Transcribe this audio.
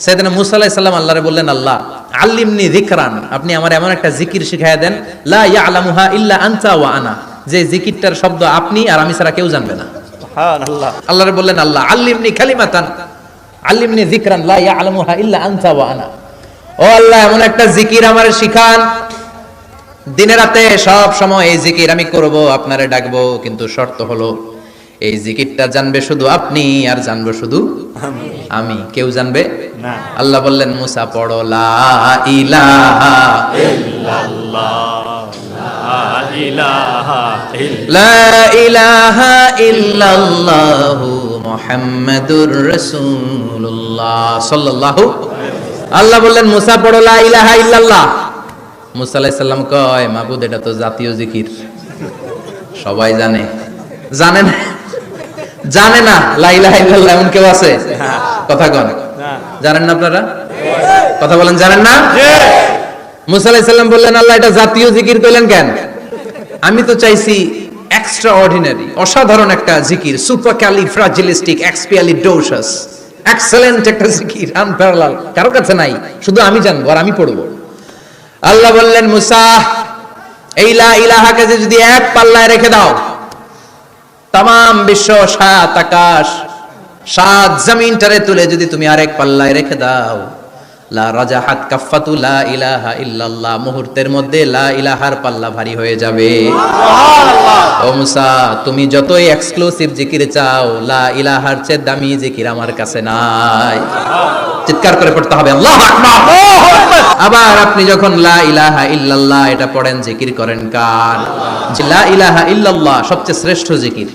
সাইয়েদনা মূসা আলাইহিস সালাম আল্লাহরে বললেন, আল্লাহ আল্লিমনি যিকরান, আপনি আমার এমন একটা জিকির শিখাইয়া দেন, লা ইয়ালামুহা ইল্লা আনতা ওয়া আনা, যে জিকিরটার শব্দ আপনি আর আমি ছাড়া কেউ জানবে না। সুবহানাল্লাহ। আল্লাহরে বললেন, আল্লাহ আল্লিমনি কালিমাতান, আল্লিমনি যিকরান লা ইয়ালামুহা ইল্লা আনতা ওয়া আনা, ও আল্লাহ এমন একটা জিকির আমারে শিখান, দিনে রাতে সব সময় এই জিকির আমি করব, আপনারে ডাকবো, কিন্তু শর্ত হলো এই জিকিরটা জানবে শুধু আপনি আর জানবো শুধু আমি, কেউ জানবে না। আল্লাহ বললেন, মুসা পড়ো লা ইলাহা ইল্লাল্লাহ, লা ইলাহা ইল্লাল্লাহু মুহাম্মাদুর রাসূলুল্লাহ সাল্লাল্লাহু। আল্লাহ বললেন, মুসা পড়ো লা ইলাহা ইল্লাল্লাহ। মুসা আলাইহিস সালাম কয়, মাবুদ এটা তো জাতীয় জিকির, সবাই জানে। জানে না, জানে না লা ইলাহা ইল্লাল্লাহ এমন কেউ আছে? কথা কন, জানেন না আপনারা? কথা বলেন, জানেন না? মুসা আলাইহিস সালাম বললেন, আল্লাহ এটা জাতীয় জিকির কইলেন কেন? আমি তো চাইছি এক্সট্রা অর্ডিনারি, অসাধারণ একটা জিকির, সুপারক্যালিফ্রাজিলিস্টিক এক্সপিয়ালিডোসাস, এক্সেলেন্ট একটা জিকির, আনপ্যারালাল, কারো কাছে নাই, শুধু আমি জানবো আর আমি পড়বো। আল্লাহ বললেন, মুসা এই লা ইলাহাকে যদি এক পাল্লায় রেখে দাও, তাম বিশ্ব, সাত আকাশ, সাত জমিনটারে তুলে যদি তুমি আরেক পাল্লায় রেখে দাও, লা রাজাহাত কাফাতু লা ইলাহা ইল্লাল্লাহ, মুহূর্তের মধ্যে লা ইলাহার পাল্লা ভারী হয়ে যাবে। সুবহানাল্লাহ। ও মুসা, তুমি যতই এক্সক্লুসিভ জিকির চাও, লা ইলাহার চেয়ে দামি জিকির আমার কাছে নাই। চিৎকার করে পড়তে হবে আল্লাহু আকবার। আবার আপনি যখন লা ইলাহা ইল্লাল্লাহ এটা পড়েন, জিকির করেন কার? লা ইলাহা ইল্লাল্লাহ সবচেয়ে শ্রেষ্ঠ জিকির।